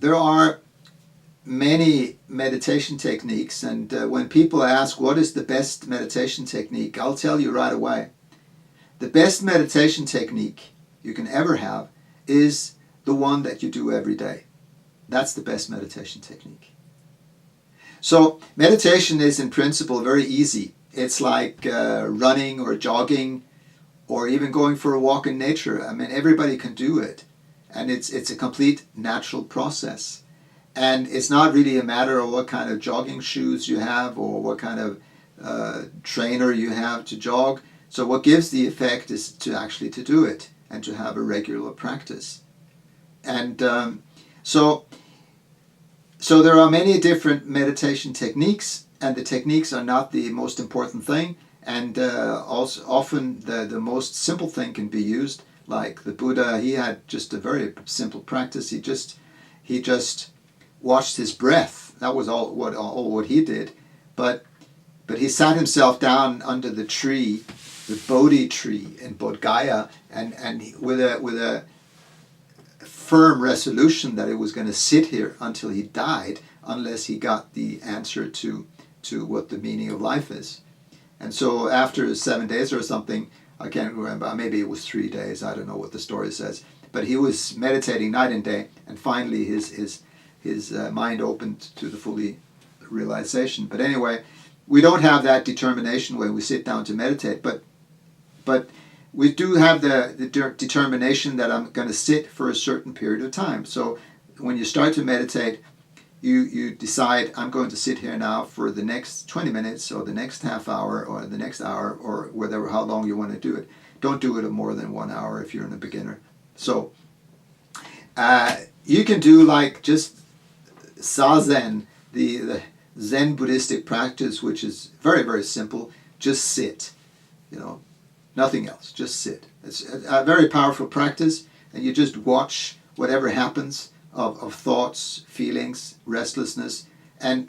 there are many meditation techniques, and when people ask what is the best meditation technique, I'll tell you right away. The best meditation technique you can ever have is the one that you do every day. That's the best meditation technique. So meditation is in principle very easy. It's like running or jogging or even going for a walk in nature. I mean, everybody can do it. And it's a complete natural process. And it's not really a matter of what kind of jogging shoes you have or what kind of trainer you have to jog. So what gives the effect is to actually to do it and to have a regular practice. And so there are many different meditation techniques, and the techniques are not the most important thing. And also often the most simple thing can be used. Like the Buddha, he had just a very simple practice. He just watched his breath. That was all what he did. But he sat himself down under the tree, the Bodhi tree in Bodh Gaya, and with a firm resolution that he was going to sit here until he died, unless he got the answer to what the meaning of life is. And so after 7 days or something, I can't remember, maybe it was 3 days, I don't know what the story says, but he was meditating night and day, and finally his mind opened to the fully realization. But anyway, we don't have that determination when we sit down to meditate, but we do have the determination that I'm going to sit for a certain period of time. So when you start to meditate, you decide, I'm going to sit here now for the next 20 minutes or the next half hour or the next hour or whatever, how long you want to do it. Don't do it more than 1 hour if you're a beginner. So you can do like just Zazen, the Zen Buddhistic practice, which is very, very simple. Just sit, nothing else, just sit. It's a very powerful practice, and you just watch whatever happens of thoughts, feelings, restlessness, and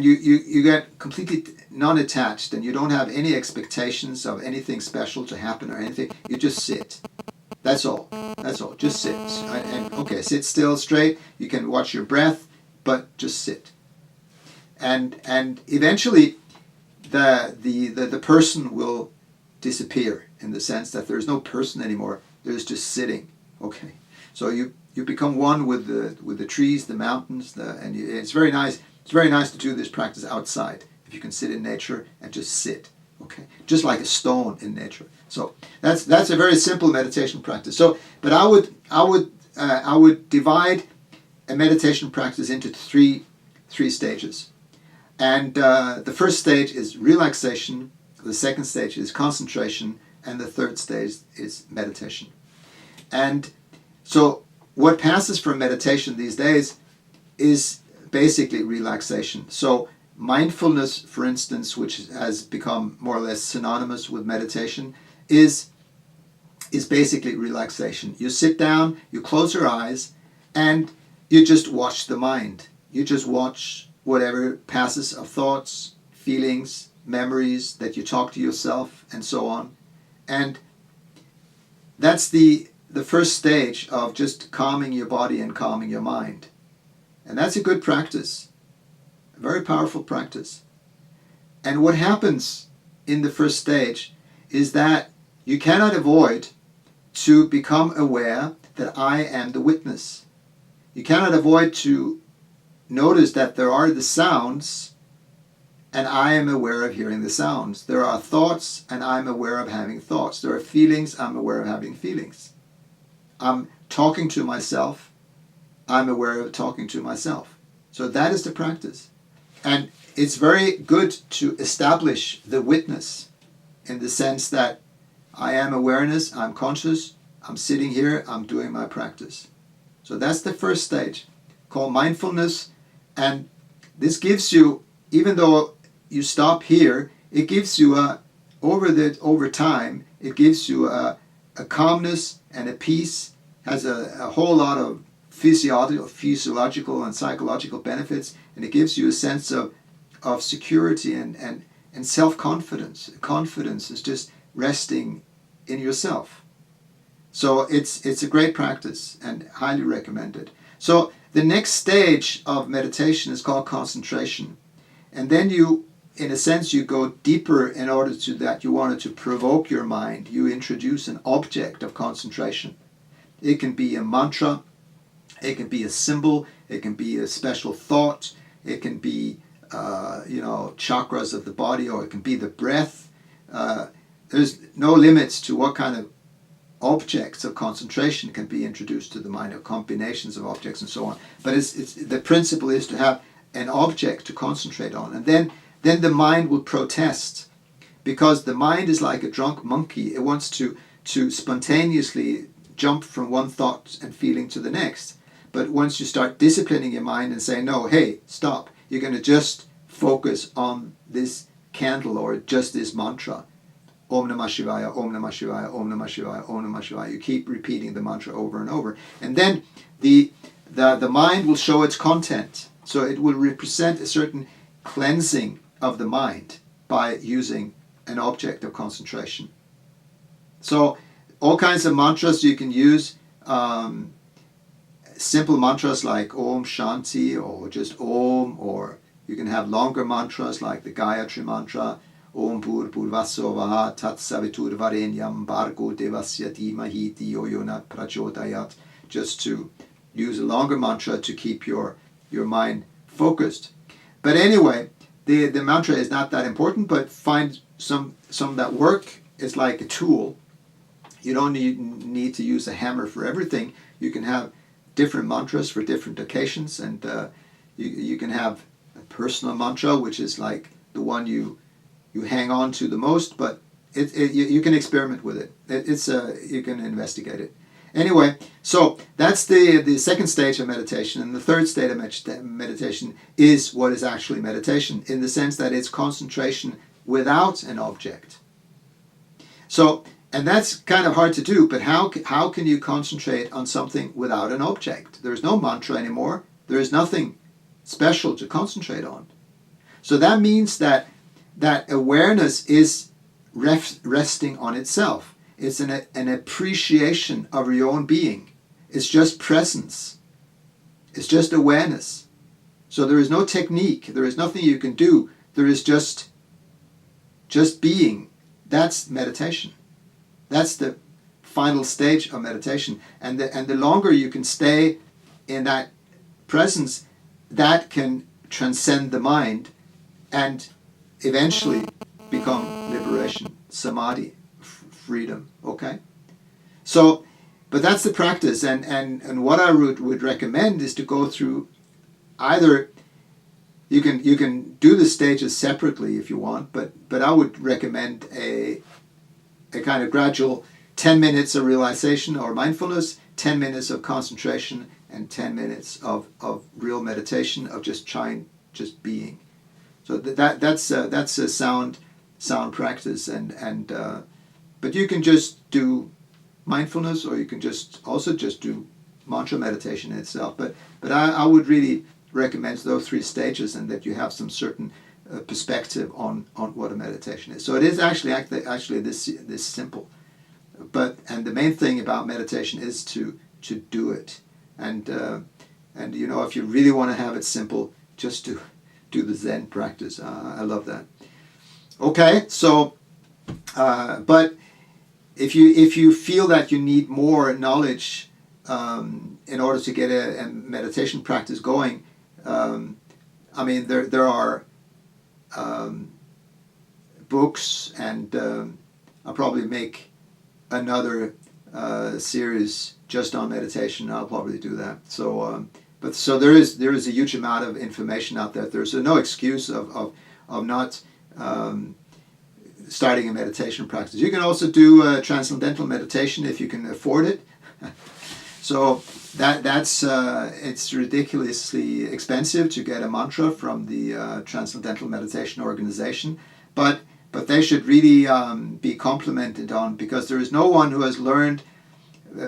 you get completely non-attached, and you don't have any expectations of anything special to happen or anything. You just sit. That's all. Just sit. And okay, sit still, straight. You can watch your breath, but just sit. And eventually, the person will disappear, in the sense that there's no person anymore. There's just sitting. Okay, so you become one with the trees, the mountains, it's very nice. It's very nice to do this practice outside. If you can sit in nature and just sit. Okay, just like a stone in nature. So that's a very simple meditation practice. So, but I would divide a meditation practice into three stages. And the first stage is relaxation, the second stage is concentration, and the third stage is meditation. And so what passes for meditation these days is basically relaxation. So mindfulness, for instance, which has become more or less synonymous with meditation, is basically relaxation. You sit down, you close your eyes, and you just watch the mind. You just watch whatever passes of thoughts, feelings, memories, that you talk to yourself, and so on. And that's the first stage of just calming your body and calming your mind. And that's a good practice, a very powerful practice. And what happens in the first stage is that you cannot avoid to become aware that I am the witness. You cannot avoid to notice that there are the sounds, and I am aware of hearing the sounds. There are thoughts, and I'm aware of having thoughts. There are feelings, I'm aware of having feelings. I'm talking to myself, I'm aware of talking to myself. So that is the practice. And it's very good to establish the witness in the sense that I am awareness, I'm conscious, I'm sitting here, I'm doing my practice. So that's the first stage, called mindfulness. And this gives you, even though you stop here, it gives you over time, it gives you a calmness and a peace, has a whole lot of physiological and psychological benefits, and it gives you a sense of security and self-confidence. Confidence is just resting in yourself. So it's a great practice and highly recommended. So the next stage of meditation is called concentration. And then you, in a sense, you go deeper in order to that. You wanted to provoke your mind. You introduce an object of concentration. It can be a mantra, it can be a symbol, it can be a special thought, it can be, chakras of the body, or it can be the breath. There's no limits to what kind of objects of concentration can be introduced to the mind, or combinations of objects and so on. But it's the principle is to have an object to concentrate on. And then the mind will protest, because the mind is like a drunk monkey. It wants to spontaneously jump from one thought and feeling to the next. But once you start disciplining your mind and say, no, hey, stop, you're going to just focus on this candle or just this mantra. Om Namah Shivaya, Om Namah Shivaya, Om Namah Shivaya, Om Namah Shivaya. You keep repeating the mantra over and over. And then the mind will show its content. So it will represent a certain cleansing of the mind by using an object of concentration. So all kinds of mantras you can use. Simple mantras like Om Shanti, or just Om, or you can have longer mantras like the Gayatri mantra, Om Bhur Bhurvasso Vaha Tat Savitur Varenyam Bhargo Devasya Dhimahi Dhiyo Yo Na Prachodayat, just to use a longer mantra to keep your mind focused. But anyway, the mantra is not that important, but find some that work. It's like a tool. You don't need to use a hammer for everything. You can have different mantras for different occasions, and you can have a personal mantra, which is like the one you hang on to the most, but you can experiment with it. You can investigate it. Anyway, so that's the second stage of meditation, and the third stage of meditation is what is actually meditation, in the sense that it's concentration without an object. So, and that's kind of hard to do, but how can you concentrate on something without an object? There is no mantra anymore. There is nothing special to concentrate on. So that means that awareness is resting on itself. It's an appreciation of your own being. It's just presence. It's just awareness. So there is no technique. There is nothing you can do. There is just being. That's meditation. That's the final stage of meditation. And the longer you can stay in that presence, that can transcend the mind and eventually become liberation, samadhi, freedom. Okay? So, but that's the practice. And what I would recommend is to go through either, you can do the stages separately if you want, but I would recommend a kind of gradual 10 minutes of realization or mindfulness, 10 minutes of concentration, and 10 minutes of real meditation, of just just being. So that's a sound practice, and but you can just do mindfulness, or you can just do mantra meditation itself. But I would really recommend those three stages, and that you have some certain perspective on what a meditation is. So it is actually this simple. And the main thing about meditation is to do it. And if you really want to have it simple, just do the Zen practice. I love that. Okay, so but if you feel that you need more knowledge in order to get a meditation practice going, there are books, and I'll probably make another series just on meditation. I'll probably do that. So, so there is a huge amount of information out there. There's no excuse of not starting a meditation practice. You can also do transcendental meditation if you can afford it. So that's it's ridiculously expensive to get a mantra from the Transcendental Meditation Organization, but they should really be complimented on, because there is no one who has learned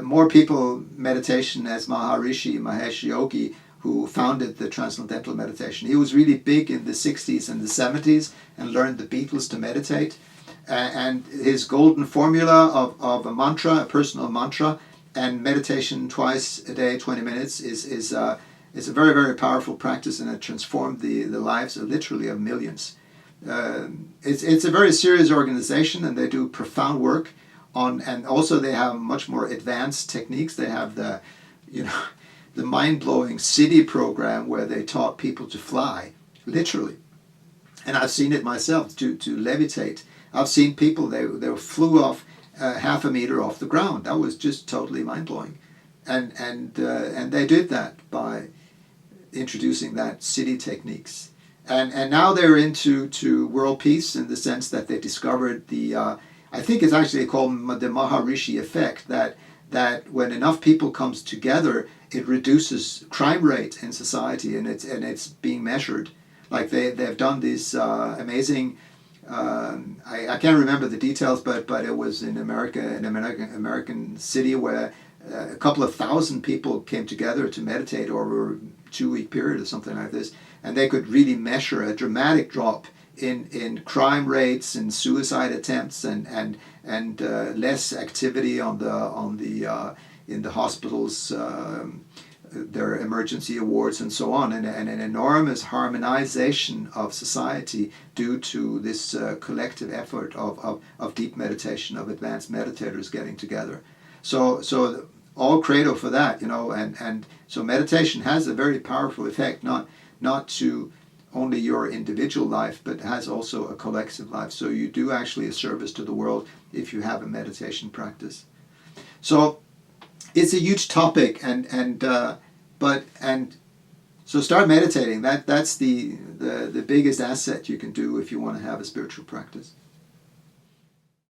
more people meditation as Maharishi Mahesh Yogi, who founded the Transcendental Meditation. He was really big in the 60s and the 70s and learned the Beatles to meditate. And his golden formula of a mantra, a personal mantra, and meditation twice a day, 20 minutes, is a very, very powerful practice, and it transformed the lives of literally of millions. It's a very serious organization, and they do profound work on, and also they have much more advanced techniques. They have the, you know, the mind-blowing city program where they taught people to fly, literally. And I've seen it myself, to levitate. I've seen people, they flew off half a meter off the ground. That was just totally mind-blowing. And they did that by introducing that city techniques. And now they're into world peace, in the sense that they discovered the, I think it's actually called the Maharishi effect, that when enough people comes together, it reduces crime rate in society, and it's being measured. Like they've done these amazing, I can't remember the details, but it was in America, an American city where a couple of thousand people came together to meditate over a 2-week period or something like this, and they could really measure a dramatic drop in crime rates and suicide attempts, and less activity on the in the hospitals, their emergency awards and so on, and an enormous harmonization of society due to this collective effort of deep meditation, of advanced meditators getting together. So all credo for that, and so meditation has a very powerful effect, not to only your individual life, but has also a collective life. So you do actually a service to the world if you have a meditation practice. So it's a huge topic, and so start meditating. That's the biggest asset you can do if you want to have a spiritual practice.